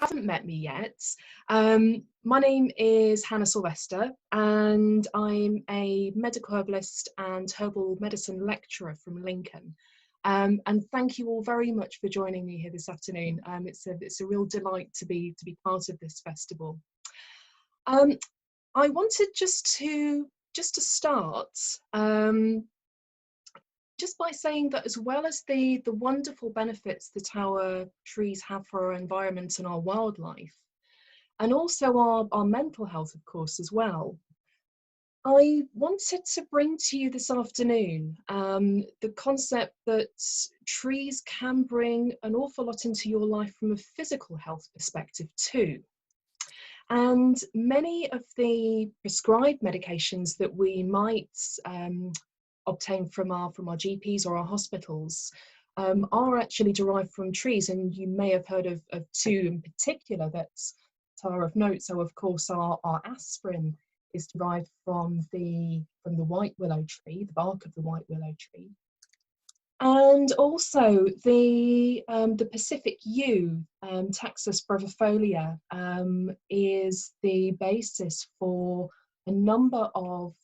Haven't met me yet, my name is Hannah Sylvester, and I'm a medical herbalist and herbal medicine lecturer from Lincoln. And thank you all very much for joining me here this afternoon. It's a real delight to be part of this festival. I wanted just to start just by saying that, as well as the wonderful benefits that our trees have for our environment and our wildlife, and also our mental health, of course, as well, I wanted to bring to you this afternoon the concept that trees can bring an awful lot into your life from a physical health perspective too. And many of the prescribed medications that we might obtain from our GPs or our hospitals are actually derived from trees, and you may have heard of two in particular that are of note. So of course our aspirin is derived from the white willow tree, the bark of the white willow tree, and also the Pacific yew, Taxus brevifolia, is the basis for a number of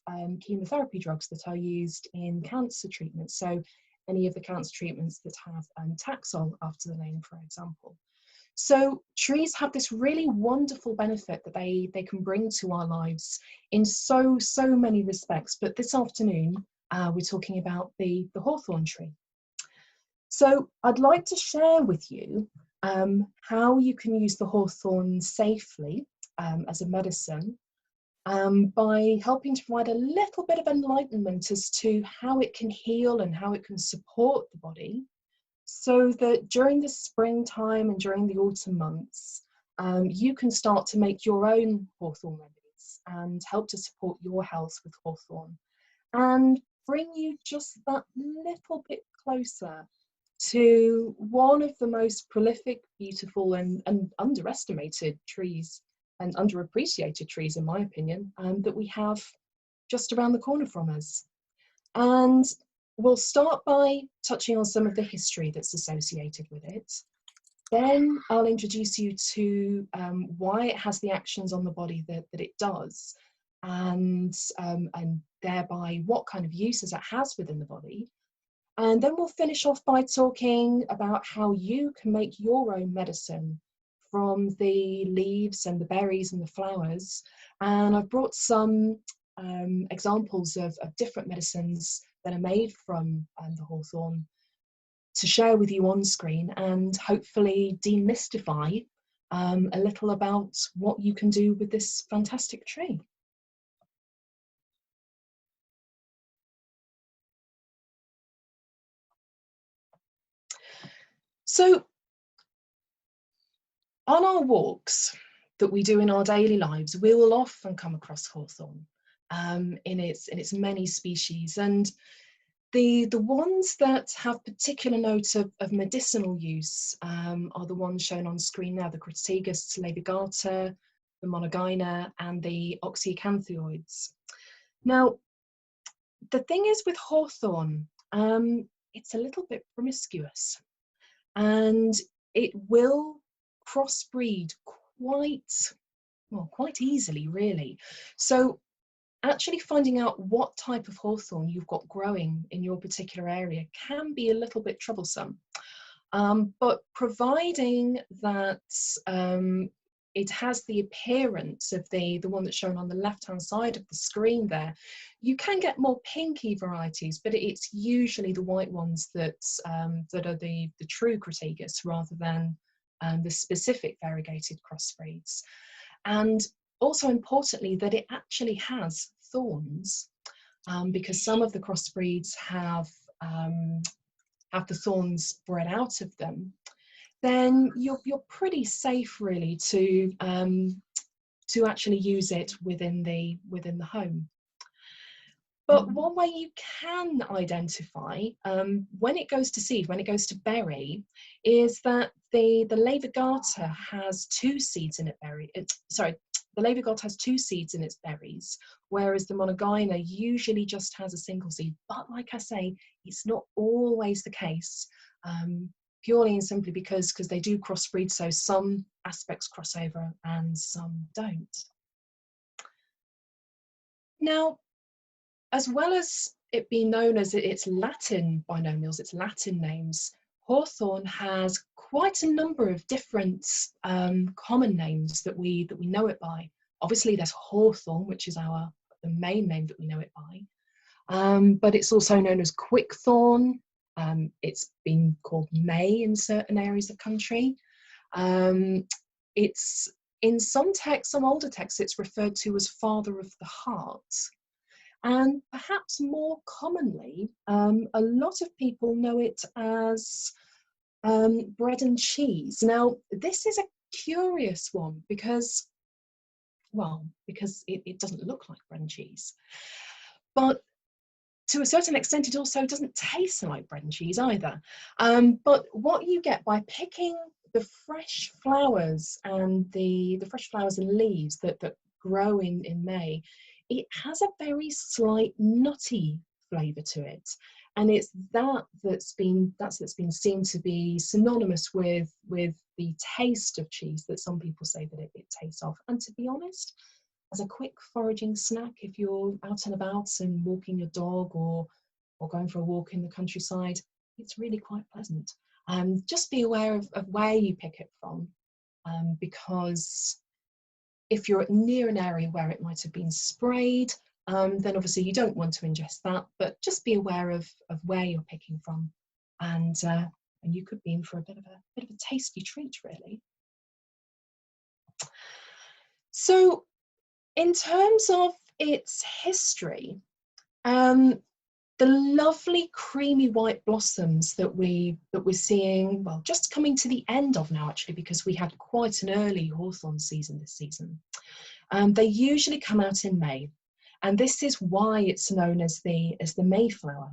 chemotherapy drugs that are used in cancer treatment. So any of the cancer treatments that have Taxol after the name, for example. So trees have this really wonderful benefit that they can bring to our lives in so many respects. But this afternoon, we're talking about the hawthorn tree. So I'd like to share with you how you can use the hawthorn safely as a medicine, by helping to provide a little bit of enlightenment as to how it can heal and how it can support the body, so that during the springtime and during the autumn months, you can start to make your own hawthorn remedies and help to support your health with hawthorn, and bring you just that little bit closer to one of the most prolific, beautiful and underestimated trees and underappreciated trees, in my opinion, that we have just around the corner from us. And we'll start by touching on some of the history that's associated with it. Then I'll introduce you to why it has the actions on the body that it does, and thereby what kind of uses it has within the body. And then we'll finish off by talking about how you can make your own medicine from the leaves and the berries and the flowers. And I've brought some examples of different medicines that are made from the hawthorn to share with you on screen, and hopefully demystify a little about what you can do with this fantastic tree. So on our walks that we do in our daily lives, we will often come across hawthorn in its many species, and the ones that have particular note of medicinal use are the ones shown on screen now: the Crataegus laevigata, the monogyna, and the oxyacanthioids. Now, the thing is with hawthorn, it's a little bit promiscuous, and it will crossbreed quite easily, really. So actually finding out what type of hawthorn you've got growing in your particular area can be a little bit troublesome. But providing that it has the appearance of the one that's shown on the left-hand side of the screen there, you can get more pinky varieties, but it's usually the white ones that are the true Crataegus, rather than the specific variegated crossbreeds. And also importantly, that it actually has thorns, because some of the crossbreeds have the thorns bred out of them. Then you're pretty safe, really, to actually use it within the home. But one way you can identify when it goes to seed, when it goes to berry, is that the laevigata has two seeds in the laevigata has two seeds in its berries, whereas the monogyna usually just has a single seed. But like I say, it's not always the case. purely and simply because they do crossbreed, so some aspects cross over and some don't. Now, as well as it being known as its Latin binomials, its Latin names, hawthorn has quite a number of different common names that we know it by. Obviously, there's hawthorn, which is the main name that we know it by, but it's also known as quickthorn. It's been called May in certain areas of the country. It's in some texts, some older texts, it's referred to as father of the heart. And perhaps more commonly, a lot of people know it as bread and cheese. Now, this is a curious one because it doesn't look like bread and cheese. But to a certain extent, it also doesn't taste like bread and cheese either. But what you get by picking the fresh flowers and the fresh flowers and leaves that grow in May, it has a very slight nutty flavour to it, and it's that's been seen to be synonymous with the taste of cheese that some people say that it tastes of. And to be honest, as a quick foraging snack, if you're out and about and walking your dog or going for a walk in the countryside, it's really quite pleasant. Just be aware of where you pick it from, because if you're near an area where it might have been sprayed, then obviously you don't want to ingest that, but just be aware of where you're picking from, and you could be in for a bit of a tasty treat, really. So, in terms of its history, the lovely creamy white blossoms that we're seeing, well, just coming to the end of now, actually, because we had quite an early hawthorn season this season. They usually come out in May, and this is why it's known as the Mayflower.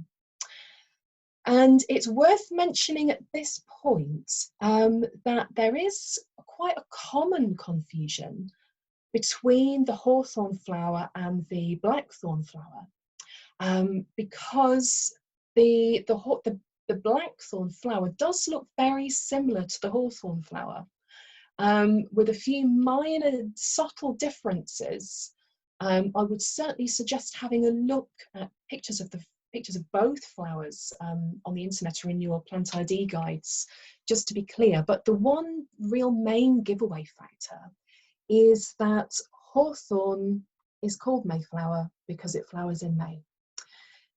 And it's worth mentioning at this point that there is quite a common confusion between the hawthorn flower and the blackthorn flower, because the blackthorn flower does look very similar to the hawthorn flower, with a few minor subtle differences. I would certainly suggest having a look at pictures of both flowers on the internet or in your plant ID guides, just to be clear. But the one real main giveaway factor is that hawthorn is called Mayflower because it flowers in May.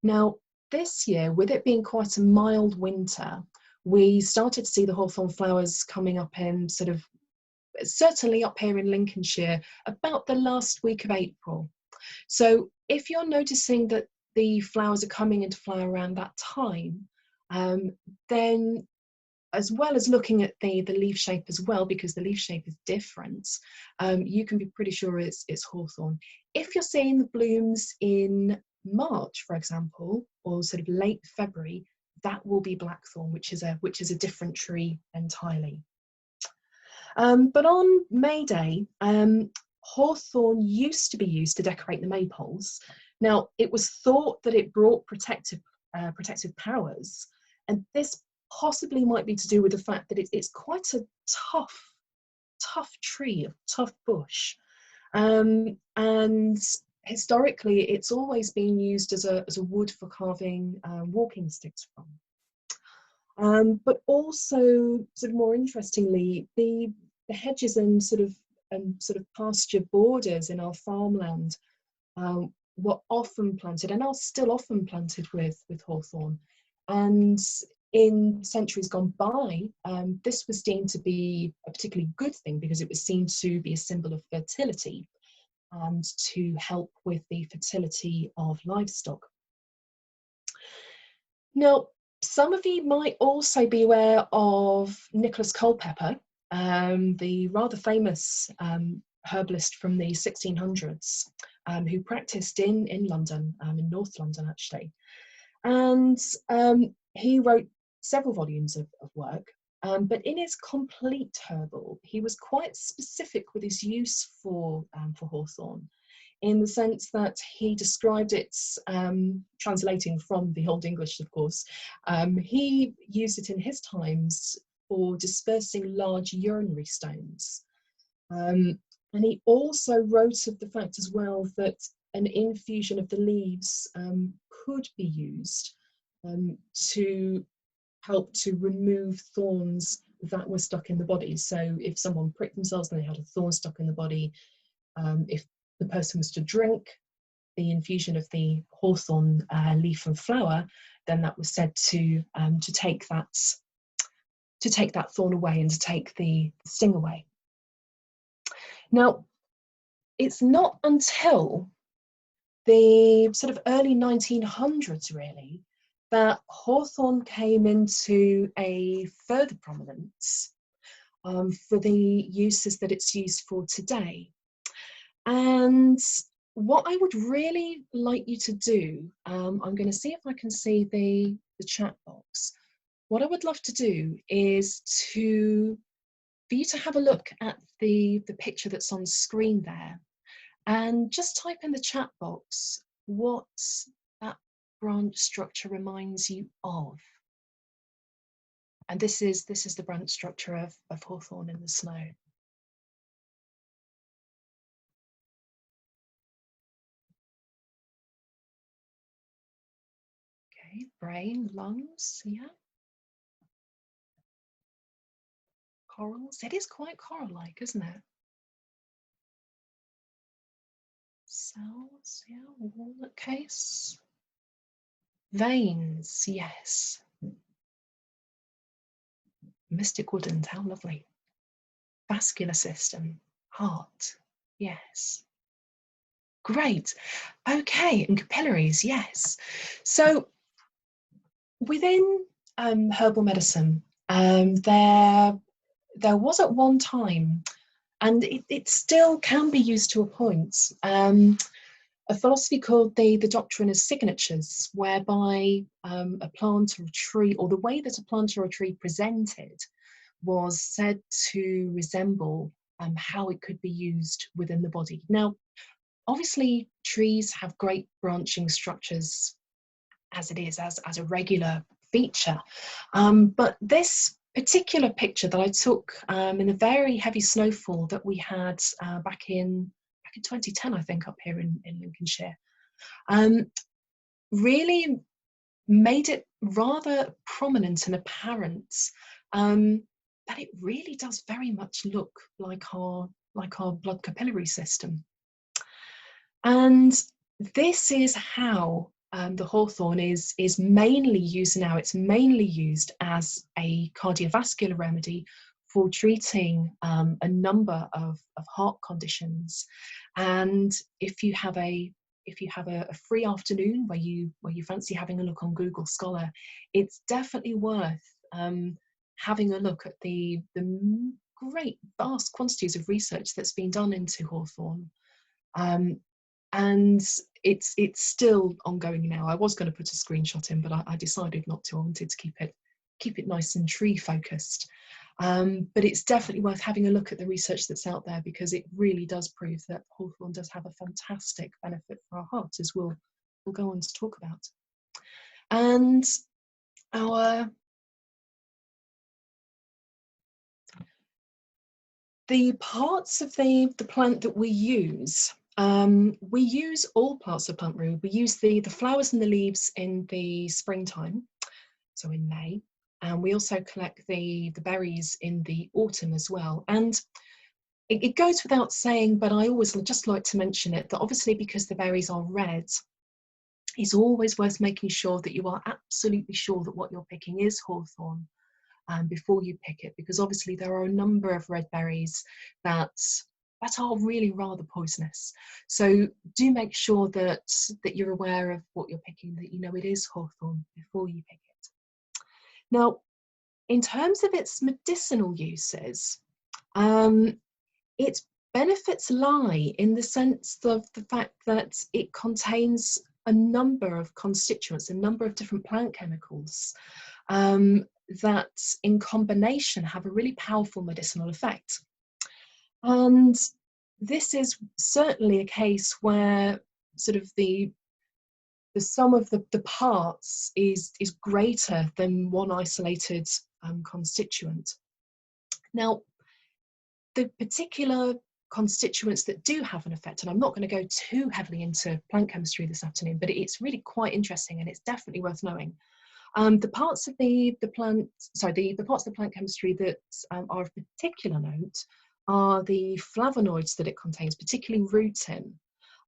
Now, this year, with it being quite a mild winter, we started to see the hawthorn flowers coming up in certainly up here in Lincolnshire, about the last week of April. So if you're noticing that the flowers are coming into flower around that time, then, as well as looking at the leaf shape as well, because the leaf shape is different, you can be pretty sure it's hawthorn. If you're seeing the blooms in March, for example, or sort of late February, that will be blackthorn, which is a different tree entirely. But on May Day, hawthorn used to be used to decorate the maypoles. Now, it was thought that it brought protective powers, and this possibly might be to do with the fact that it's quite a tough tree, a tough bush, and historically it's always been used as a wood for carving walking sticks from. But also, sort of more interestingly, the hedges and sort of pasture borders in our farmland were often planted, and are still often planted, with hawthorn. And in centuries gone by, this was deemed to be a particularly good thing because it was seen to be a symbol of fertility and to help with the fertility of livestock. Now, some of you might also be aware of Nicholas Culpeper, the rather famous herbalist from the 1600s, who practiced in London, in North London actually. And he wrote several volumes of work, but in his Complete Herbal, he was quite specific with his use for hawthorn. in the sense that he described it, translating from the Old English, of course, he used it in his times for dispersing large urinary stones. And he also wrote of the fact as well that an infusion of the leaves could be used to help to remove thorns that were stuck in the body. So if someone pricked themselves and they had a thorn stuck in the body, if the person was to drink the infusion of the hawthorn leaf and flower, then that was said to take that thorn away and to take the sting away. Now, it's not until the sort of early 1900s, really, that hawthorn came into a further prominence for the uses that it's used for today. And what I would really like you to do, I'm going to see if I can see the chat box. What I would love to do is for you to have a look at the picture that's on screen there, and just type in the chat box what that branch structure reminds you of. And this is the branch structure of hawthorn in the snow. Okay, brain, lungs, yeah. Corals, it is quite coral-like, isn't it? Cells, yeah, walnut case. Veins, yes. Mystic woodland, how lovely. Vascular system, heart, yes. Great. Okay, and capillaries, yes. So within herbal medicine, there was at one time, and it still can be used to a point, a philosophy called the Doctrine of Signatures, whereby a plant or a tree, or the way that a plant or a tree presented, was said to resemble how it could be used within the body. Now, obviously, trees have great branching structures as it is, as a regular feature. But this particular picture that I took in the very heavy snowfall that we had back in 2010, I think, up here in Lincolnshire, really made it rather prominent and apparent that it really does very much look like our blood capillary system. And this is how the hawthorn is mainly used now. It's mainly used as a cardiovascular remedy for treating a number of heart conditions. And if you have a free afternoon where you fancy having a look on Google Scholar, it's definitely worth having a look at the great vast quantities of research that's been done into hawthorn. And it's still ongoing now. I was going to put a screenshot in, but I decided not to. I wanted to keep it nice and tree focused. But it's definitely worth having a look at the research that's out there, because it really does prove that hawthorn does have a fantastic benefit for our heart, as we'll go on to talk about. And the parts of the plant that we use all parts of plant root. We use the flowers and the leaves in the springtime, so in May, and we also collect the berries in the autumn as well. And it goes without saying, but I always just like to mention it, that obviously because the berries are red, it's always worth making sure that you are absolutely sure that what you're picking is hawthorn before you pick it, because obviously there are a number of red berries that are really rather poisonous. So do make sure that you're aware of what you're picking, that you know it is hawthorn before you pick it. Now, in terms of its medicinal uses, its benefits lie in the sense of the fact that it contains a number of constituents, a number of different plant chemicals that in combination have a really powerful medicinal effect. And this is certainly a case where sort of the sum of the parts is greater than one isolated constituent. Now, the particular constituents that do have an effect, and I'm not going to go too heavily into plant chemistry this afternoon, but it's really quite interesting and it's definitely worth knowing. The parts of the plant, sorry, the parts of the plant chemistry that are of particular note are the flavonoids that it contains, particularly rutin.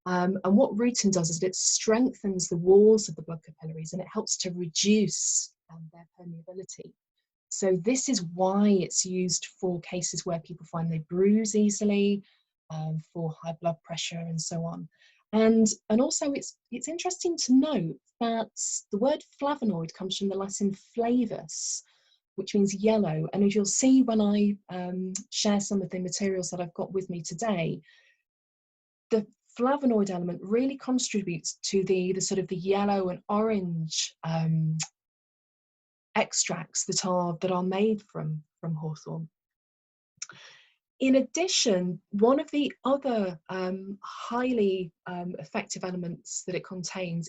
And what rutin does is it strengthens the walls of the blood capillaries and it helps to reduce their permeability. So this is why it's used for cases where people find they bruise easily, for high blood pressure and so on. And also it's interesting to note that the word flavonoid comes from the Latin flavus, which means yellow. And as you'll see when I share some of the materials that I've got with me today, the flavonoid element really contributes to the sort of the yellow and orange extracts that are made from hawthorn. In addition, one of the other highly effective elements that it contains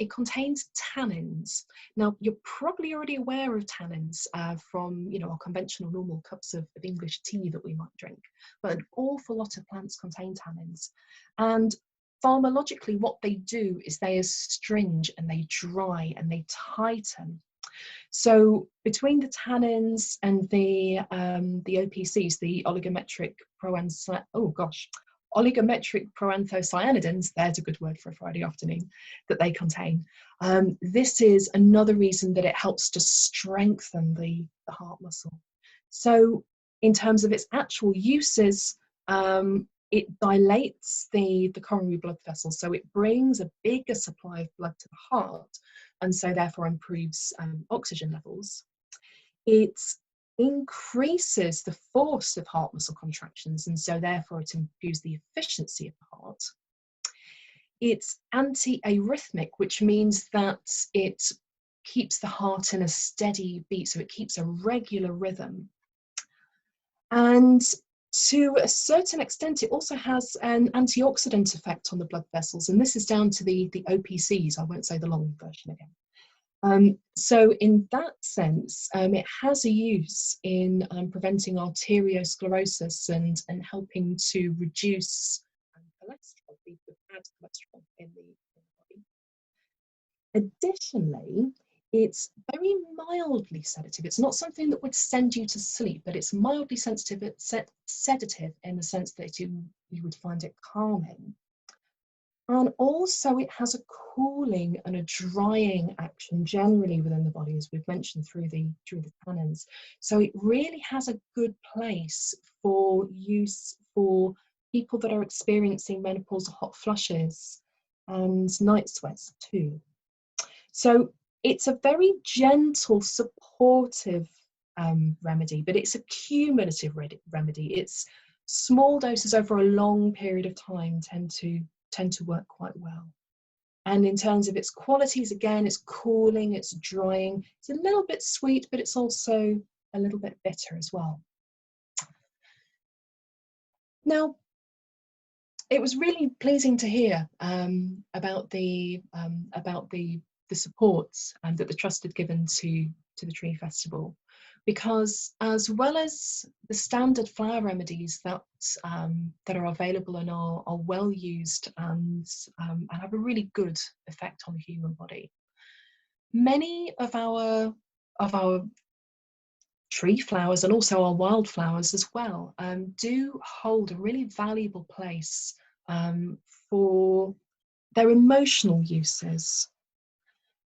contains tannins. Now, you're probably already aware of tannins from our conventional normal cups of English tea that we might drink, but an awful lot of plants contain tannins. And pharmacologically, what they do is they astringe and they dry and they tighten. So between the tannins and the OPCs, the oligometric proanthocyanidins, there's a good word for a Friday afternoon, that they contain. This is another reason that it helps to strengthen the heart muscle. So in terms of its actual uses, it dilates the coronary blood vessels, so it brings a bigger supply of blood to the heart, and so therefore improves oxygen levels. It increases the force of heart muscle contractions, and so therefore it improves the efficiency of the heart. It's anti-arrhythmic, which means that it keeps the heart in a steady beat, so it keeps a regular rhythm. And to a certain extent, it also has an antioxidant effect on the blood vessels, and this is down to the OPCs. I won't say the long version again. So in that sense, it has a use in preventing arteriosclerosis and helping to reduce cholesterol, the bad cholesterol in the body. Additionally, it's very mildly sedative. It's not something that would send you to sleep, but it's mildly sedative in the sense that you would find it calming. And also it has a cooling and a drying action generally within the body, as we've mentioned, through the tannins. So it really has a good place for use for people that are experiencing menopausal hot flushes and night sweats too. So it's a very gentle, supportive remedy, but it's a cumulative remedy. It's small doses over a long period of time tend to work quite well. And in terms of its qualities, again, it's cooling, it's drying, it's a little bit sweet, but it's also a little bit bitter as well. Now, it was really pleasing to hear about the supports that the Trust had given to the Tree Festival, because as well as the standard flower remedies that are available and are well used and have a really good effect on the human body, many of our tree flowers and also our wildflowers as well do hold a really valuable place for their emotional uses.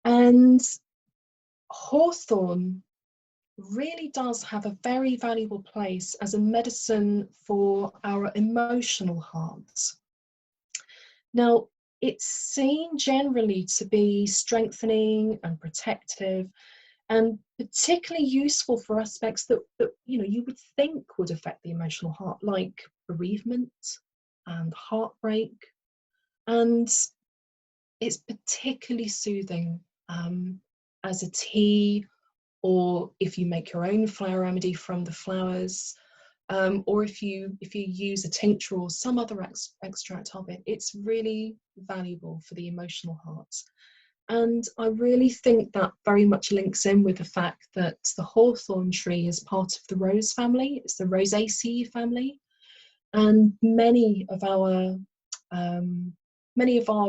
And hawthorn really does have a very valuable place as a medicine for our emotional hearts. Now, it's seen generally to be strengthening and protective, and particularly useful for aspects that you would think would affect the emotional heart, like bereavement and heartbreak. And it's particularly soothing as a tea, or if you make your own flower remedy from the flowers, or if you use a tincture or some other extract of it, it's really valuable for the emotional heart. And I really think that very much links in with the fact that the hawthorn tree is part of the rose family. It's the Rosaceae family, and many of our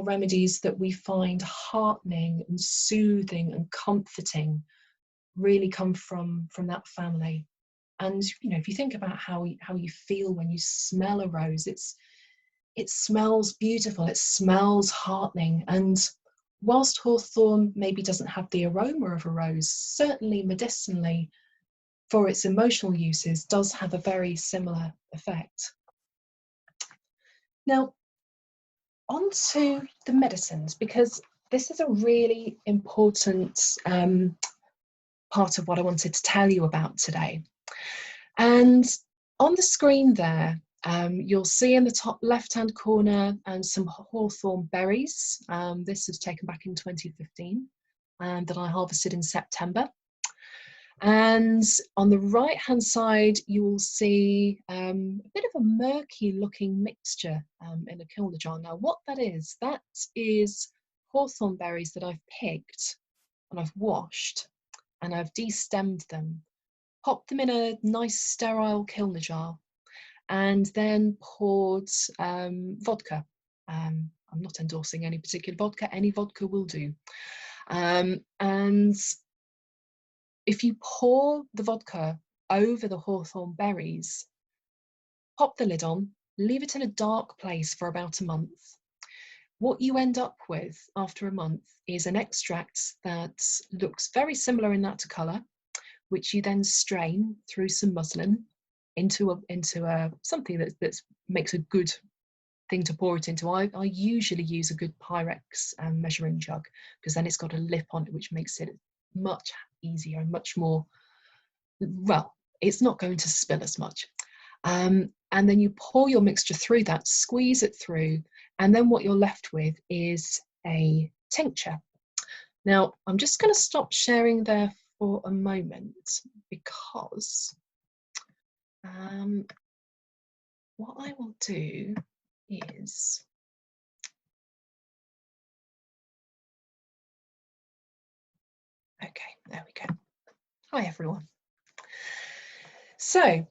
remedies that we find heartening and soothing and comforting really come from that family. And you know, if you think about how you feel when you smell a rose, it smells beautiful, it smells heartening. And whilst hawthorn maybe doesn't have the aroma of a rose, certainly medicinally, for its emotional uses, does have a very similar effect. Now, on to the medicines, because this is a really important part of what I wanted to tell you about today. And on the screen there, you'll see in the top left-hand corner some Hawthorn berries. This was taken back in 2015 that I harvested in September. And on the right-hand side, you will see a bit of a murky-looking mixture in a kilner jar. Now, what that is Hawthorn berries that I've picked and I've washed and I've destemmed them, popped them in a nice sterile kilner jar, and then poured vodka. I'm not endorsing any particular vodka, any vodka will do. And if you pour the vodka over the hawthorn berries, pop the lid on, leave it in a dark place for about a month. What you end up with after a month is an extract that looks very similar in that to colour, which you then strain through some muslin into something that makes a good thing to pour it into. I usually use a good Pyrex measuring jug, because then it's got a lip on it, which makes it much easier and much more, well, it's not going to spill as much. And then you pour your mixture through that, squeeze it through, and then what you're left with is a tincture. Now, I'm just going to stop sharing there for a moment, because what I will do is okay, there we go. Hi everyone. So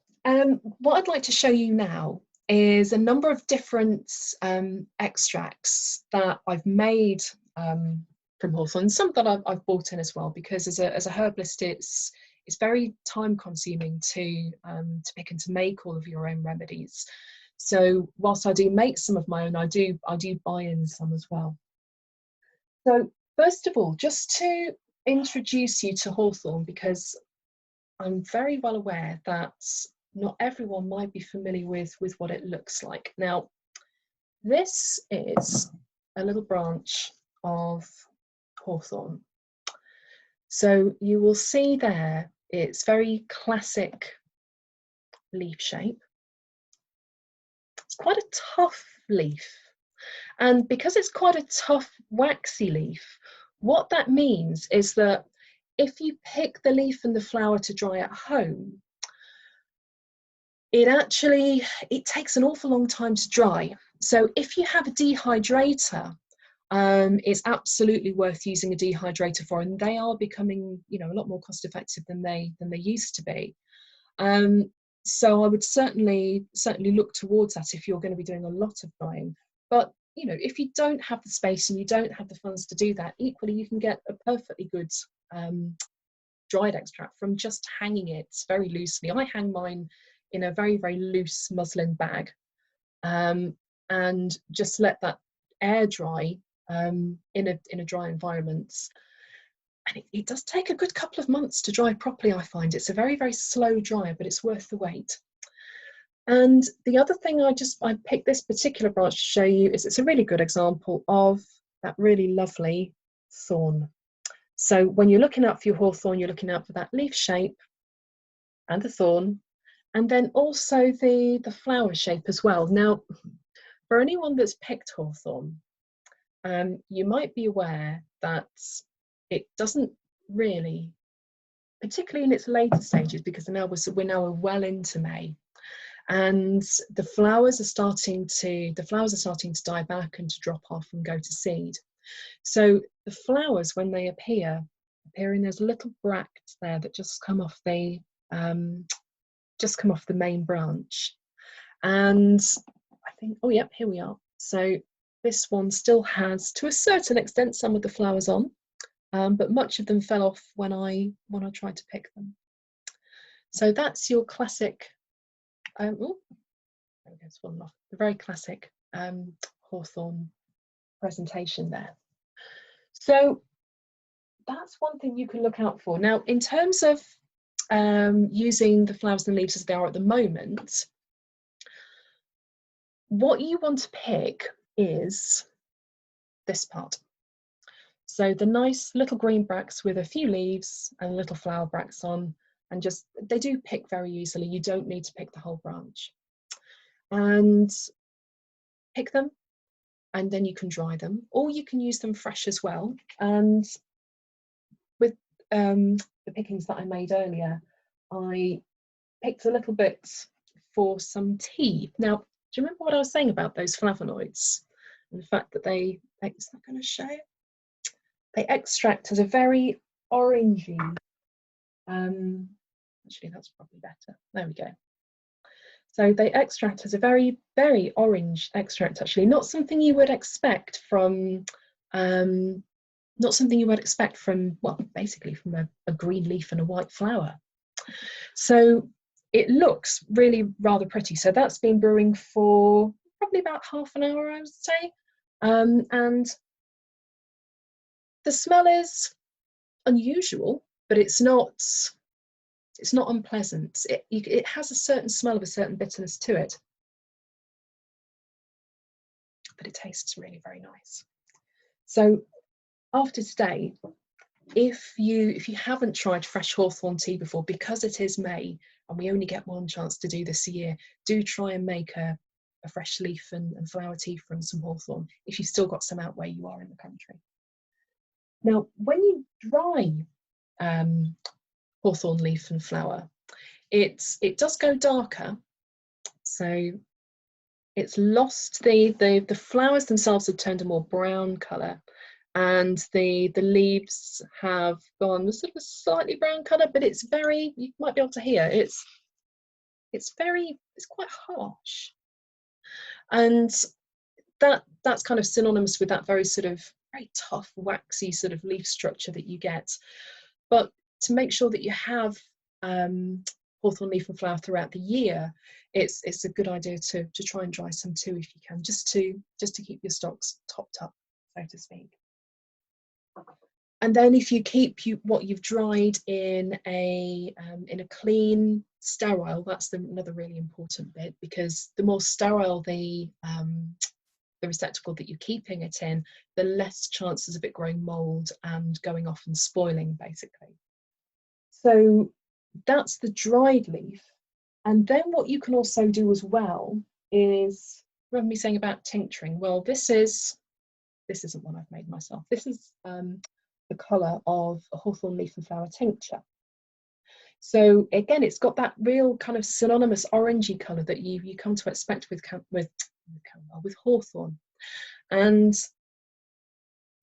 what I'd like to show you now is a number of different extracts that I've made from hawthorn, some that I've bought in as well, because as a herbalist, it's very time consuming to pick and to make all of your own remedies. So whilst I do make some of my own, I do buy in some as well. So first of all, just to introduce you to hawthorn, because I'm very well aware that not everyone might be familiar with what it looks like. Now, this is a little branch of hawthorn. So you will see there, it's very classic leaf shape. It's quite a tough leaf. And because it's quite a tough, waxy leaf, what that means is that if you pick the leaf and the flower to dry at home, it takes an awful long time to dry. So if you have a dehydrator, it's absolutely worth using a dehydrator for, and they are becoming, you know, a lot more cost effective than they used to be. So I would certainly look towards that if you're going to be doing a lot of drying. But you know, if you don't have the space and you don't have the funds to do that, equally you can get a perfectly good dried extract from just hanging it very loosely. I hang mine in a very, very loose muslin bag, and just let that air dry in a dry environment. And it does take a good couple of months to dry properly, I find. It's a very, very slow dryer, but it's worth the wait. And the other thing I picked this particular branch to show you is it's a really good example of that really lovely thorn. So when you're looking out for your hawthorn, you're looking out for that leaf shape and the thorn, and then also the flower shape as well. Now, for anyone that's picked hawthorn, you might be aware that it doesn't really, particularly in its later stages, because we're now well into May, and the flowers are starting to die back and to drop off and go to seed. So the flowers, when they appear in those little bracts there that just come off the main branch. And I think, oh yep, here we are. So this one still has, to a certain extent, some of the flowers on, but much of them fell off when I tried to pick them. So that's your classic, oh, there we go, it's fallen off. The very classic Hawthorn presentation there. So that's one thing you can look out for. Now, in terms of using the flowers and leaves as they are at the moment, what you want to pick is this part. So the nice little green bracts with a few leaves and little flower bracts on, and just, they do pick very easily. You don't need to pick the whole branch. And pick them, and then you can dry them, or you can use them fresh as well. And with the pickings that I made earlier, I picked a little bit for some tea. Now, do you remember what I was saying about those flavonoids? And the fact that is that going to show? They extract as a very orangey, actually that's probably better. There we go. So they extract as a very, very orange extract, actually. Not something you would expect from, well, basically from a green leaf and a white flower. So it looks really rather pretty. So that's been brewing for probably about half an hour, I would say. And the smell is unusual, but it's not unpleasant. It has a certain smell of a certain bitterness to it, but it tastes really very nice. So after today, if you haven't tried fresh hawthorn tea before, because it is May and we only get one chance to do this a year, do try and make a fresh leaf and flower tea from some hawthorn if you've still got some out where you are in the country. Now, when you dry hawthorn leaf and flower, it does go darker. So it's lost the flowers themselves have turned a more brown colour, and the leaves have gone sort of a slightly brown colour, but it's very, you might be able to hear, it's quite harsh. And that's kind of synonymous with that very sort of very tough, waxy sort of leaf structure that you get. But to make sure that you have hawthorn leaf and flower throughout the year, it's a good idea to try and dry some too if you can, just to keep your stocks topped up, so to speak. And then if you keep what you've dried in a clean, sterile, that's another really important bit, because the more sterile the receptacle that you're keeping it in, the less chances of it growing mold and going off and spoiling, basically. So that's the dried leaf. And then what you can also do as well is, remember me saying about tincturing? Well, this isn't one I've made myself. This is the colour of a hawthorn leaf and flower tincture. So again, it's got that real kind of synonymous orangey colour that you come to expect with hawthorn. And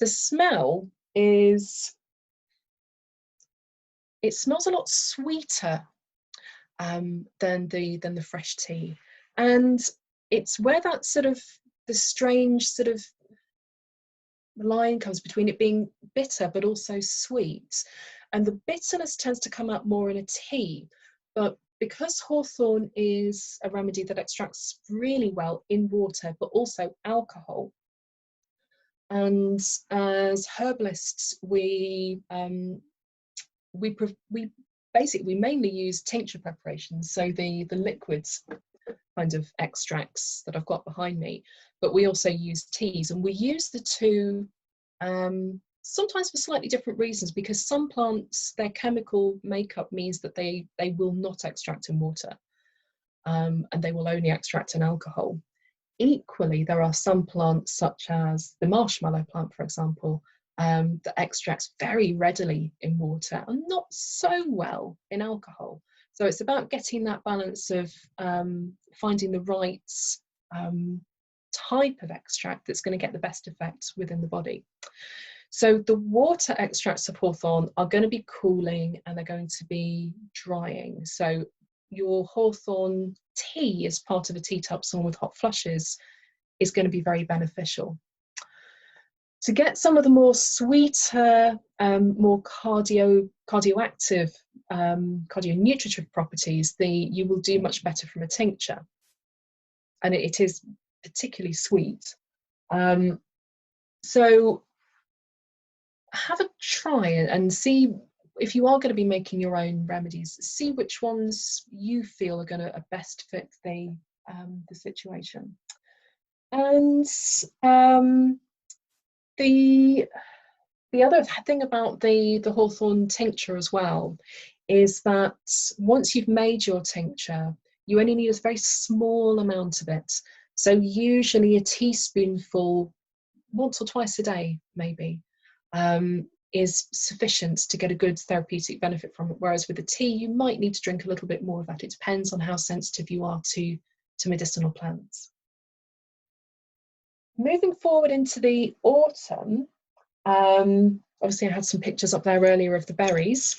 the smell is, it smells a lot sweeter than the fresh tea, and it's where that sort of the strange sort of line comes between it being bitter but also sweet. And the bitterness tends to come out more in a tea, but because hawthorn is a remedy that extracts really well in water but also alcohol, and as herbalists we mainly use tincture preparations, so the liquids kind of extracts that I've got behind me, but we also use teas, and we use the two sometimes for slightly different reasons, because some plants, their chemical makeup means that they will not extract in water, and they will only extract in alcohol. Equally, there are some plants, such as the marshmallow plant, for example, that extracts very readily in water and not so well in alcohol. So it's about getting that balance of finding the right type of extract that's going to get the best effect within the body. So the water extracts of hawthorn are going to be cooling and they're going to be drying. So your hawthorn tea as part of a tea tub, someone with hot flushes, is going to be very beneficial. To get some of the more sweeter, more cardioactive, cardionutritive properties, you will do much better from a tincture. And it is particularly sweet. So have a try and see, if you are going to be making your own remedies, see which ones you feel are going to best fit the situation. And the other thing about the hawthorn tincture as well is that once you've made your tincture, you only need a very small amount of it. So usually a teaspoonful, once or twice a day maybe, is sufficient to get a good therapeutic benefit from it. Whereas with the tea, you might need to drink a little bit more of that. It depends on how sensitive you are to medicinal plants. Moving forward into the autumn, obviously I had some pictures up there earlier of the berries.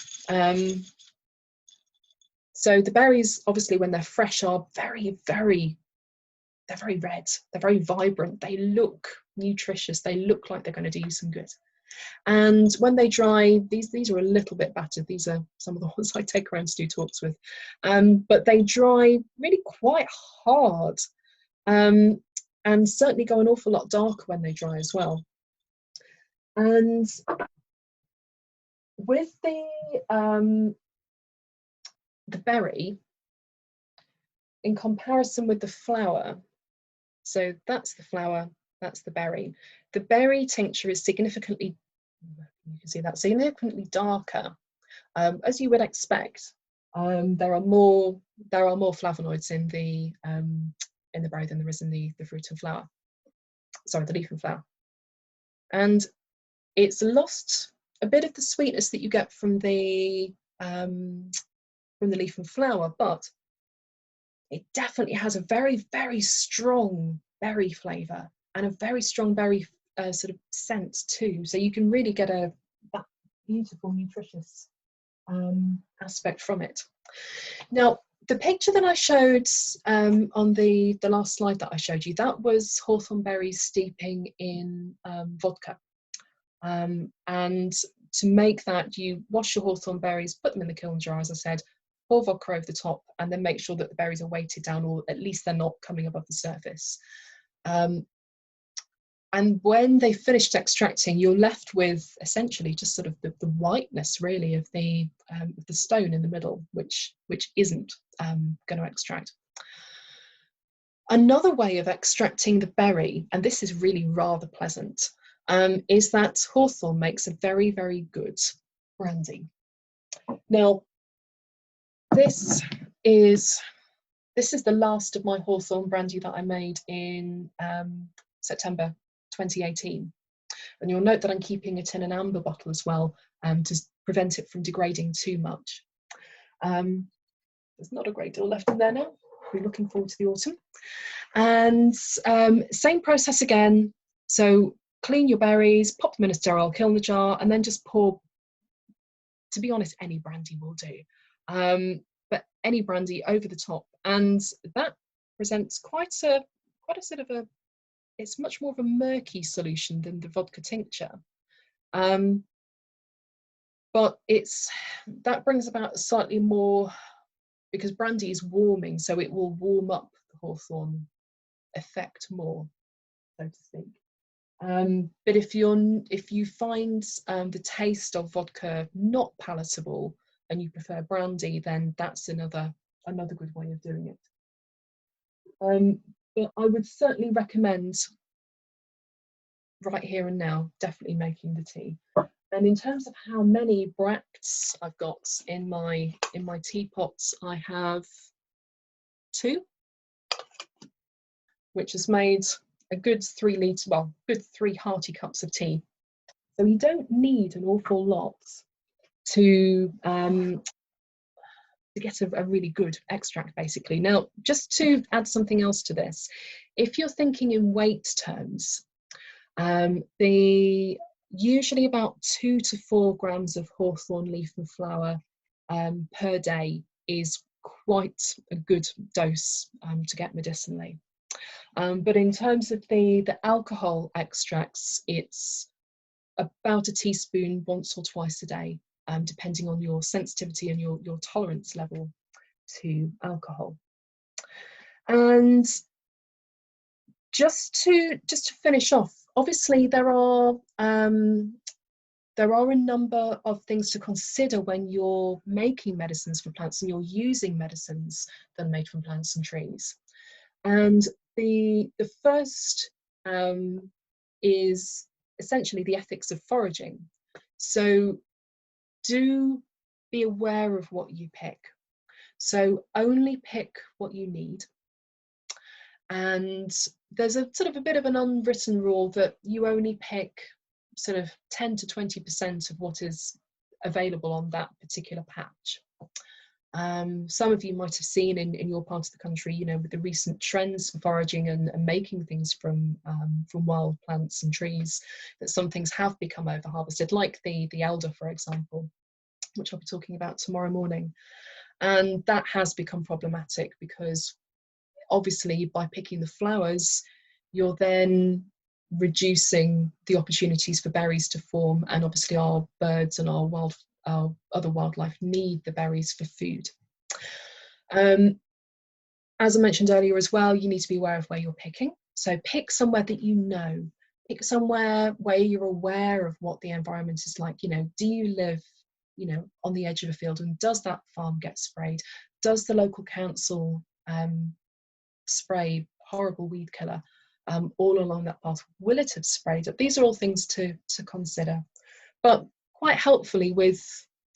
So the berries, obviously when they're fresh, are very, very, they're very red, they're very vibrant, they look nutritious, they look like they're going to do you some good. And when they dry, these are a little bit battered. These are some of the ones I take around to do talks with. But they dry really quite hard, and certainly go an awful lot darker when they dry as well. And with the berry, in comparison with the flower, so that's the flower, that's the berry. The berry tincture is significantly, you can see that, significantly darker, as you would expect. There are more flavonoids in the berry than there is in the fruit and flower. Sorry, the leaf and flower. And it's lost a bit of the sweetness that you get from the leaf and flower, but it definitely has a very, very strong berry flavour and a very strong berry sort of scent too. So you can really get that beautiful, nutritious aspect from it. Now, the picture that I showed on the last slide that I showed you, that was hawthorn berries steeping in vodka. And to make that, you wash your hawthorn berries, put them in the kiln jar, as I said, pour vodka over the top, and then make sure that the berries are weighted down, or at least they're not coming above the surface. And when they finished extracting, you're left with essentially just sort of the whiteness, really, of the stone in the middle, which isn't going to extract. Another way of extracting the berry, and this is really rather pleasant, is that hawthorn makes a very, very good brandy. Now, this is the last of my hawthorn brandy that I made in September 2018. And you'll note that I'm keeping a tin and amber bottle as well, to prevent it from degrading too much. There's not a great deal left in there now. We're looking forward to the autumn. And same process again. So clean your berries, pop them in a sterile kiln jar, and then just pour, to be honest, any brandy will do. But any brandy over the top, and that presents quite a sort of a, it's much more of a murky solution than the vodka tincture. But that brings about slightly more, because brandy is warming, so it will warm up the hawthorn effect more, so to speak. But if you find the taste of vodka not palatable and you prefer brandy, then that's another good way of doing it. But I would certainly recommend, right here and now, definitely making the tea. And in terms of how many bracts I've got in my teapots, I have 2, which has made a good 3 litre, well, good 3 hearty cups of tea. So you don't need an awful lot to get a really good extract, basically. Now, just to add something else to this, if you're thinking in weight terms, the usually about 2 to 4 grams of hawthorn leaf and flower per day is quite a good dose to get medicinally. But in terms of the alcohol extracts, it's about a teaspoon once or twice a day, depending on your sensitivity and your tolerance level to alcohol. And just to finish off, obviously there are a number of things to consider when you're making medicines for plants and you're using medicines that are made from plants and trees. And the first is essentially the ethics of foraging. So do be aware of what you pick. So only pick what you need. And there's a sort of a bit of an unwritten rule that you only pick sort of 10 to 20% of what is available on that particular patch. Some of you might have seen in your part of the country, you know, with the recent trends for foraging and making things from wild plants and trees, that some things have become over harvested, like the elder, for example, which I'll be talking about tomorrow morning. And that has become problematic because obviously by picking the flowers, you're then reducing the opportunities for berries to form, and obviously our birds and our other wildlife need the berries for food. As I mentioned earlier as well, you need to be aware of where you're picking. So pick somewhere that you know. Pick somewhere where you're aware of what the environment is like. You know, do you live, you know, on the edge of a field, and does that farm get sprayed? Does the local council spray horrible weed killer all along that path? Will it have sprayed it? These are all things to consider. But quite helpfully, with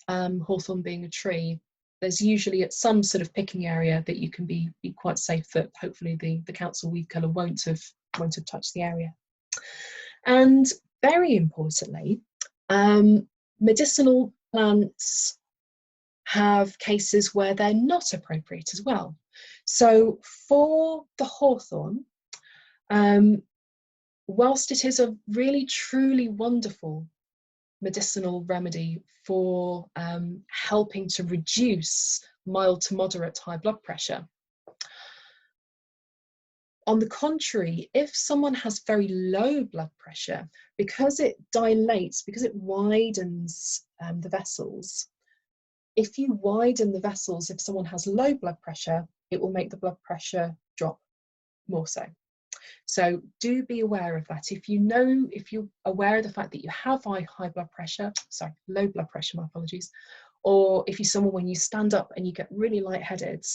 hawthorn being a tree, there's usually at some sort of picking area that you can be quite safe that hopefully the council weed killer won't have touched the area. And very importantly, medicinal plants have cases where they're not appropriate as well. So for the hawthorn, whilst it is a really truly wonderful medicinal remedy for helping to reduce mild to moderate high blood pressure, on the contrary, if someone has very low blood pressure, because it dilates, because it widens the vessels, if you widen the vessels, if someone has low blood pressure, it will make the blood pressure drop more so. So do be aware of that. If you're aware of the fact that you have low blood pressure, my apologies, or if you're someone when you stand up and you get really lightheaded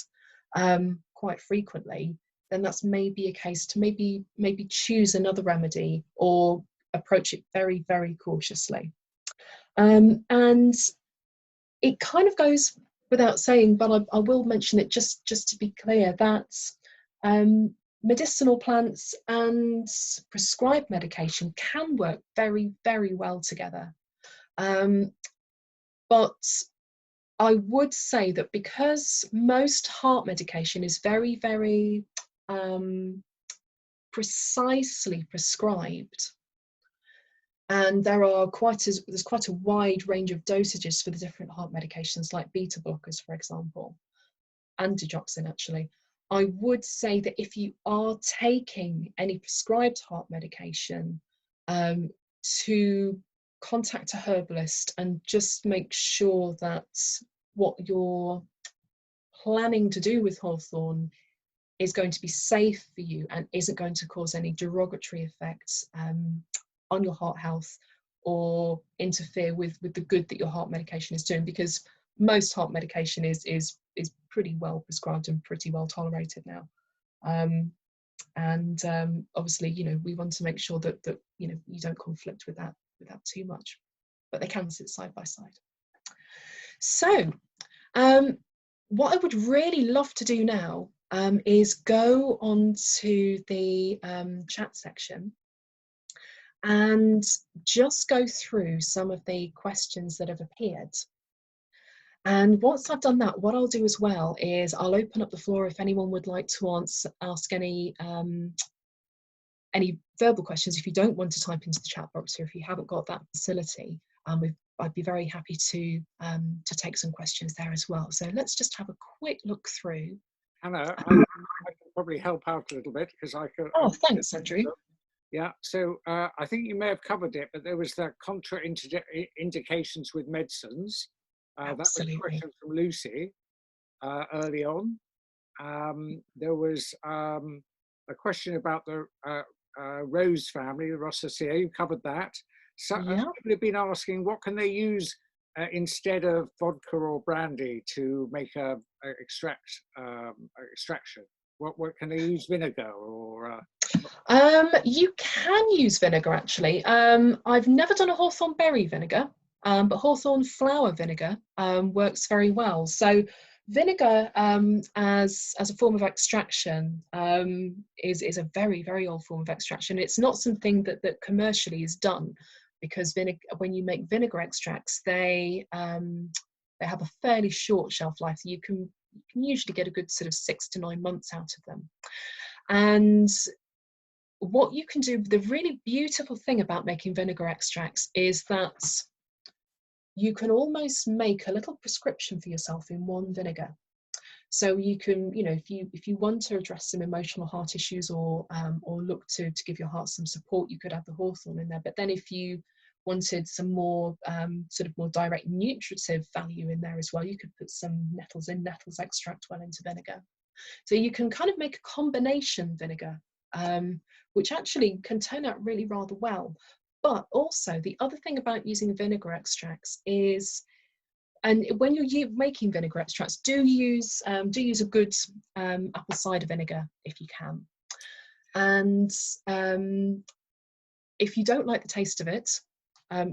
quite frequently, then that's maybe a case to maybe choose another remedy or approach it very, very cautiously. And it kind of goes without saying, but I will mention it just to be clear, that medicinal plants and prescribed medication can work very, very well together. But I would say that because most heart medication is very, very precisely prescribed, and there's quite a wide range of dosages for the different heart medications, like beta blockers, for example, and digoxin actually. I would say that if you are taking any prescribed heart medication, to contact a herbalist and just make sure that what you're planning to do with hawthorn is going to be safe for you and isn't going to cause any derogatory effects on your heart health or interfere with the good that your heart medication is doing, because most heart medication is pretty well prescribed and pretty well tolerated now. Obviously, you know, we want to make sure that you know, you don't conflict with that too much, but they can sit side by side. So what I would really love to do now is go on to the chat section and just go through some of the questions that have appeared. And once I've done that, what I'll do as well is I'll open up the floor if anyone would like to ask any verbal questions. If you don't want to type into the chat box, or if you haven't got that facility, I'd be very happy to take some questions there as well. So let's just have a quick look through. Hannah, I can probably help out a little bit because I could. Oh, thanks, Andrew. Yeah, so I think you may have covered it, but there was the contraindications with medicines. That was a question from Lucy early on. There was a question about the Rose family, the Rosaceae. You covered that. So people have been asking, what can they use instead of vodka or brandy to make a extraction? What can they use, vinegar or? You can use vinegar actually. I've never done a Hawthorn berry vinegar, but Hawthorn flower vinegar works very well. So vinegar as a form of extraction is a very, very old form of extraction. It's not something that commercially is done, because when you make vinegar extracts, they have a fairly short shelf life. You can usually get a good sort of 6 to 9 months out of them. And what you can do, the really beautiful thing about making vinegar extracts is that you can almost make a little prescription for yourself in one vinegar. So you can, if you want to address some emotional heart issues or look to give your heart some support, you could add the hawthorn in there. But then if you wanted some more sort of more direct nutritive value in there as well, you could put some nettles extract well into vinegar. So you can kind of make a combination vinegar, which actually can turn out really rather well. But also the other thing about using vinegar extracts is, and when you're making vinegar extracts, do use a good apple cider vinegar if you can. And if you don't like the taste of it,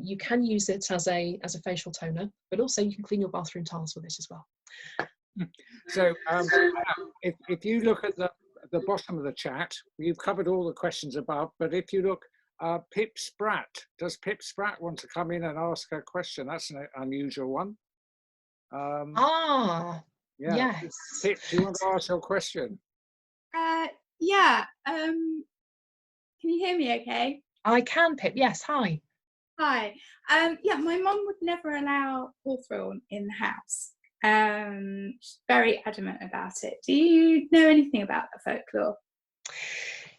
you can use it as a facial toner, but also you can clean your bathroom tiles with it as well. So if you look at the bottom of the chat, you've covered all the questions above, but if you look, Pip Spratt, does Pip Spratt want to come in and ask a question? That's an unusual one. Yeah. Yes. Pip, do you want to ask your question? Yeah. Can you hear me okay? I can, Pip. Yes. Hi. Hi. Yeah, my mum would never allow hawthorn in the house. She's very adamant about it. Do you know anything about the folklore?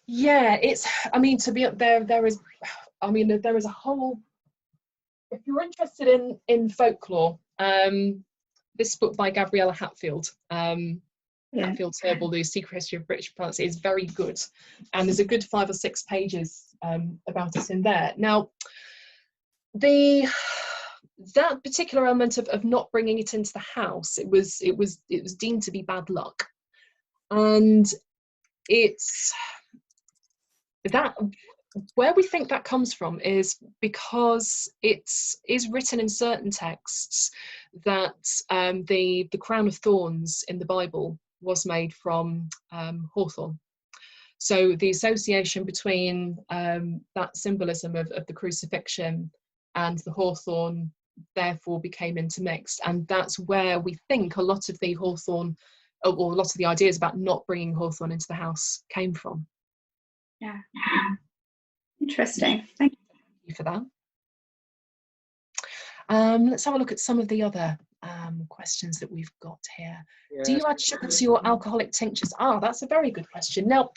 Yeah, there is a whole, if you're interested in folklore, this book by Gabriella Hatfield, Hatfield's Herbal, The Secret History of British Plants, is very good, and there's a good 5 or 6 pages about it in there. Now, that particular element of not bringing it into the house, it was deemed to be bad luck, and it's that where we think that comes from is because it is written in certain texts that the crown of thorns in the Bible was made from hawthorn. So the association between that symbolism of the crucifixion and the hawthorn therefore became intermixed, and that's where we think a lot of the hawthorn, or a lot of the ideas about not bringing hawthorn into the house came from. Yeah. Interesting. Thank you for that. Let's have a look at some of the other questions that we've got here. Yes. Do you add sugar to your alcoholic tinctures? That's a very good question. Now,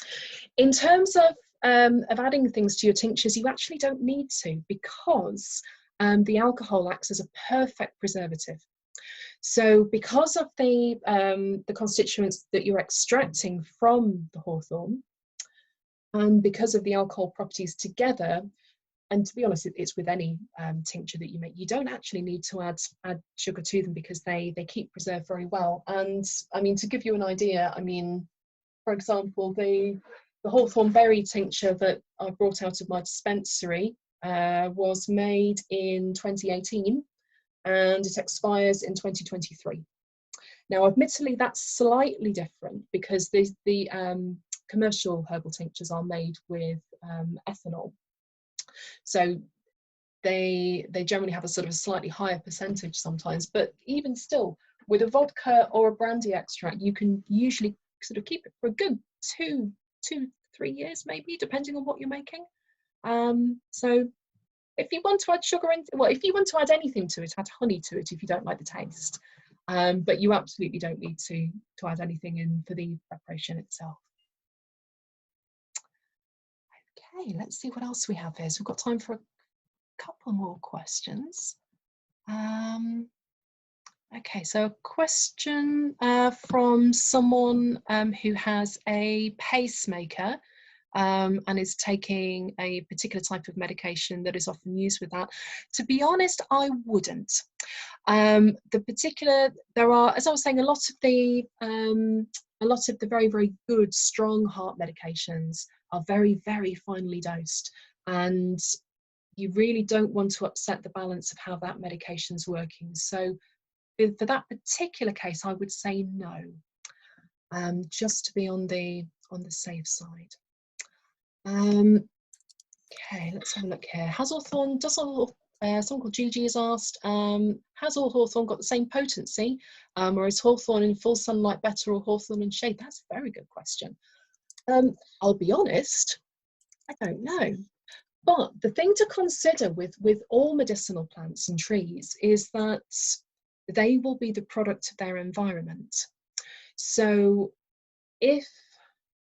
in terms of adding things to your tinctures, you actually don't need to, because the alcohol acts as a perfect preservative. So because of the constituents that you're extracting from the hawthorn, and because of the alcohol properties together, and to be honest, it's with any tincture that you make, you don't actually need to add sugar to them, because they keep preserved very well. And I mean, to give you an idea, I mean, for example, the Hawthorn berry tincture that I brought out of my dispensary was made in 2018, and it expires in 2023. Now, admittedly, that's slightly different, because the commercial herbal tinctures are made with ethanol. So they generally have a sort of a slightly higher percentage sometimes, but even still, with a vodka or a brandy extract, you can usually sort of keep it for a good 3 years maybe, depending on what you're making. So if you want to add sugar in, well, if you want to add anything to it, add honey to it if you don't like the taste. But you absolutely don't need to add anything in for the preparation itself. Okay, let's see what else we have here. So we've got time for a couple more questions. Okay, so a question from someone who has a pacemaker and is taking a particular type of medication that is often used with that. To be honest, I wouldn't. There are, as I was saying, a lot of the very, very good, strong heart medications are very, very finely dosed, and you really don't want to upset the balance of how that medication's working. So for that particular case, I would say no, just to be on the safe side. Okay, let's have a look here. Someone called Gigi has asked, has all Hawthorn got the same potency, or is Hawthorn in full sunlight better, or Hawthorn in shade? That's a very good question. I'll be honest, I don't know. But the thing to consider with all medicinal plants and trees is that they will be the product of their environment. So if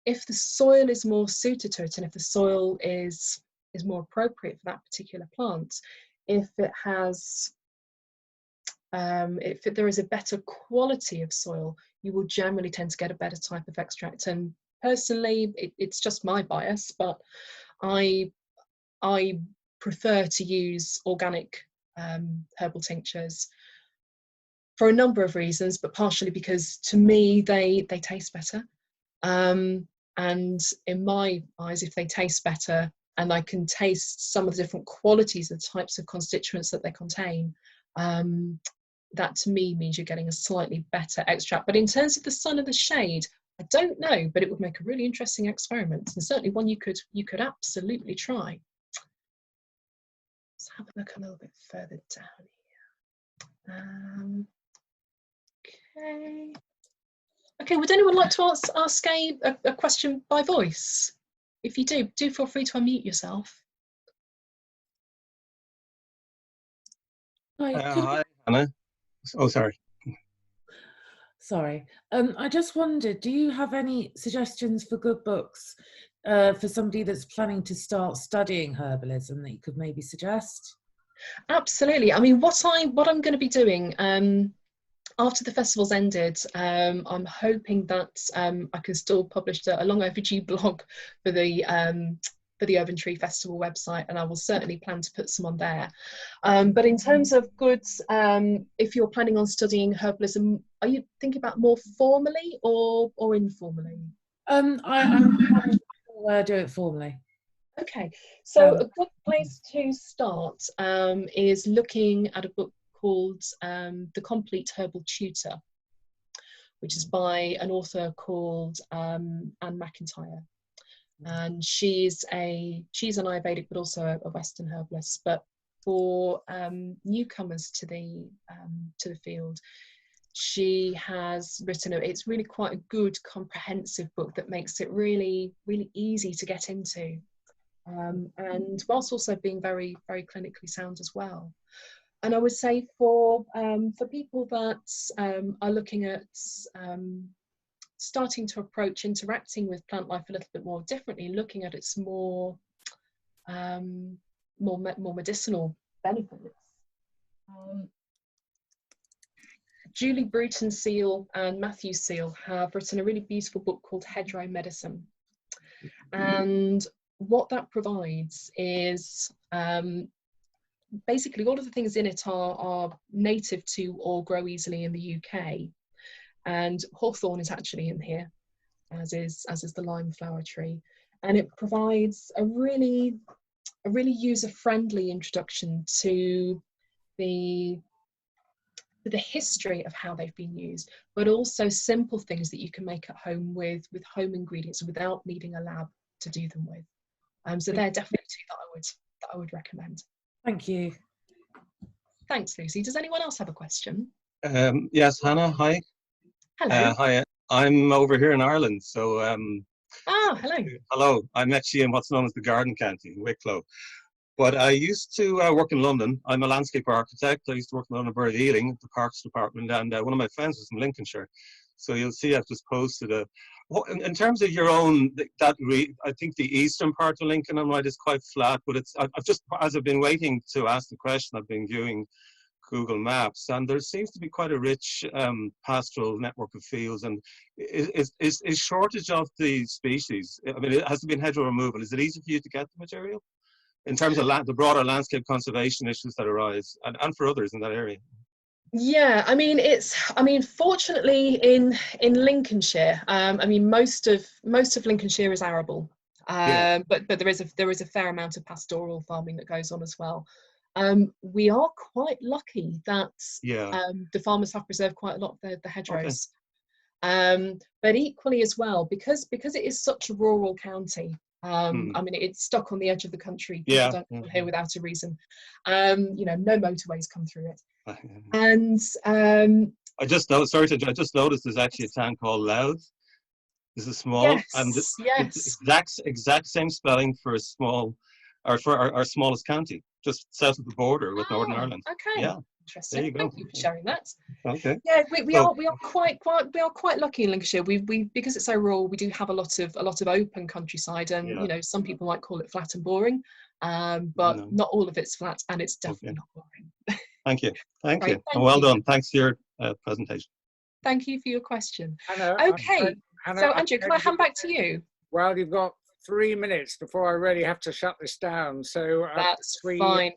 the soil is more suited to it, and if the soil is more appropriate for that particular plant, if there is a better quality of soil, you will generally tend to get a better type of extract. And personally, it's just my bias, but I prefer to use organic herbal tinctures for a number of reasons, but partially because to me they taste better. And in my eyes, if they taste better and I can taste some of the different qualities of the types of constituents that they contain, that to me means you're getting a slightly better extract. But in terms of the sun and the shade, I don't know, but it would make a really interesting experiment, and certainly one you could absolutely try. Let's have a look a little bit further down here. Okay, would anyone like to ask a question by voice? If you do feel free to unmute yourself. Hi, Hannah. Oh, sorry. Sorry. I just wondered, do you have any suggestions for good books for somebody that's planning to start studying herbalism that you could maybe suggest? Absolutely. I mean, what I'm going to be doing after the festival's ended, I'm hoping that I can still publish a long overdue blog for the Urban Tree Festival website, and I will certainly plan to put some on there. But in terms of goods, if you're planning on studying herbalism, are you thinking about more formally or informally? I'm planning to do it formally. Okay, so a good place to start is looking at a book called The Complete Herbal Tutor, which is by an author called Anne McIntyre. And she's an Ayurvedic but also a Western herbalist. But for newcomers to the field, she has written it's really quite a good comprehensive book that makes it really, really easy to get into, and whilst also being very, very clinically sound as well. And I would say for people that are looking at starting to approach interacting with plant life a little bit more differently, looking at its more medicinal benefits. Julie Bruton Seal and Matthew Seal have written a really beautiful book called Hedgerow Medicine. And what that provides is basically all of the things in it are native to or grow easily in the UK. And hawthorn is actually in here, as is the lime flower tree. And it provides a really user-friendly introduction to the history of how they've been used, but also simple things that you can make at home with home ingredients without needing a lab to do them with. So they're definitely two that I would recommend. Thank you. Thanks, Lucy. Does anyone else have a question? Yes, Hannah, hi. Hello. Hi, I'm over here in Ireland, so Hello. hello. I'm actually in what's known as the Garden County, Wicklow. But I used to work in London. I'm a landscape architect. I used to work in London Borough of Ealing, the Parks Department, and one of my friends was from Lincolnshire. So you'll see I've just posted in terms of your own, I think the eastern part of Lincoln, I'm right, is quite flat, but I've just, as I've been waiting to ask the question, I've been viewing Google Maps, and there seems to be quite a rich pastoral network of fields. And is shortage of the species, I mean, it has to be in hedgerow removal. Is it easy for you to get the material in terms of the broader landscape conservation issues that arise, and for others in that area? Yeah, I mean, fortunately in Lincolnshire, I mean, most of Lincolnshire is arable, but there is a fair amount of pastoral farming that goes on as well. We are quite lucky that the farmers have preserved quite a lot of the hedgerows. Okay. But equally as well, because it is such a rural county, I mean, it's stuck on the edge of the country. People don't come here without a reason. You know, no motorways come through it. And I just noticed there's actually a town called Louth. This is small, and it's exact same spelling for a small, or for our smallest county, just south of the border with Northern Ireland. Okay. Yeah. Interesting. There you go. Thank you for sharing that. Okay. Yeah, we are quite lucky in Lincolnshire. We because it's so rural, we do have a lot of open countryside, and you know, some people might call it flat and boring, but not all of it's flat, and it's definitely not boring. Thank you. Thank you. And well done. Thanks for your presentation. Thank you for your question. Hannah, okay. So Andrew, can I hand back to you? Well, you've got 3 minutes before I really have to shut this down. So that's fine.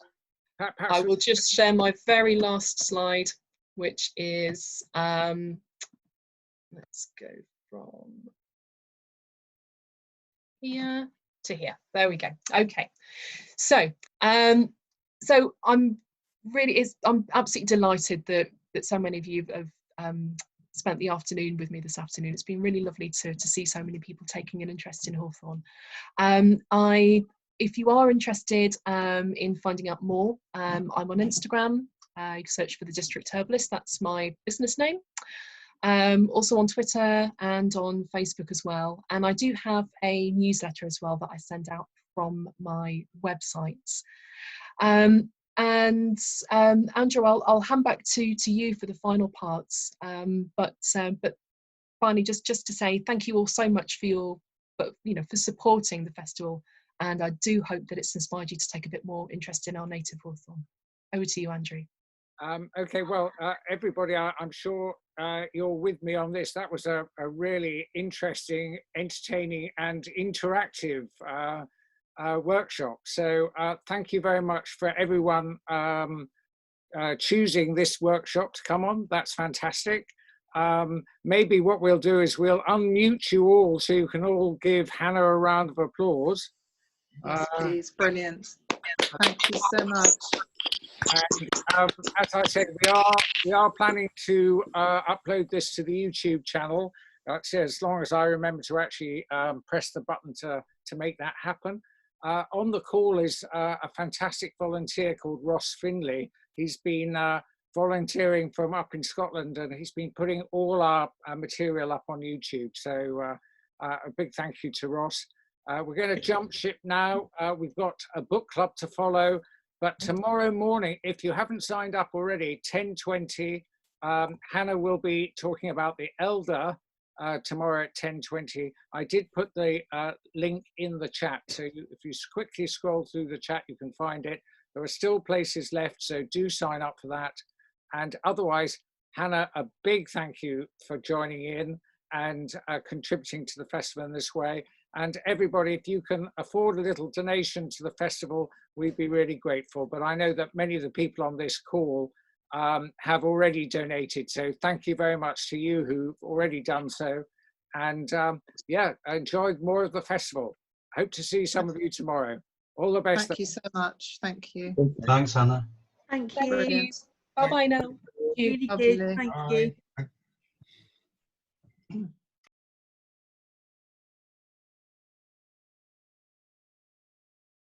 I will just share my very last slide, which is let's go from here to here. There we go. Okay. So I'm absolutely delighted that so many of you have spent the afternoon with me this afternoon. It's been really lovely to see so many people taking an interest in Hawthorn. If you are interested in finding out more, I'm on Instagram. You can search for the District Herbalist. That's my business name. Also on Twitter and on Facebook as well. And I do have a newsletter as well that I send out from my websites. And Andrew, I'll hand back to you for the final parts. But finally, just to say thank you all so much for for supporting the festival. And I do hope that it's inspired you to take a bit more interest in our native hawthorn. Over to you, Andrew. Okay, well, everybody, I'm sure you're with me on this. That was a really interesting, entertaining and interactive workshop. So thank you very much for everyone choosing this workshop to come on. That's fantastic. Maybe what we'll do is we'll unmute you all so you can all give Hannah a round of applause. Yes, please. Brilliant. Thank you so much. And as I said, we are planning to upload this to the YouTube channel. As long as I remember to actually press the button to make that happen. On the call is a fantastic volunteer called Ross Finley. He's been volunteering from up in Scotland, and he's been putting all our material up on YouTube. So a big thank you to Ross. We're going to jump ship now. We've got a book club to follow, but tomorrow morning, if you haven't signed up already, 10:20, Hannah will be talking about the Elder tomorrow at 10:20. I did put the link in the chat, so if you quickly scroll through the chat, you can find it. There are still places left, so do sign up for that. And otherwise, Hannah, a big thank you for joining in and contributing to the festival in this way. And everybody, if you can afford a little donation to the festival, we'd be really grateful. But I know that many of the people on this call have already donated. So thank you very much to you who've already done so. And yeah, enjoy more of the festival. Hope to see some of you tomorrow. All the best. Thank you so much. Thank you. Thanks, Hannah. Thank you. Brilliant. Bye-bye now. Really Lovely. good. Thank you.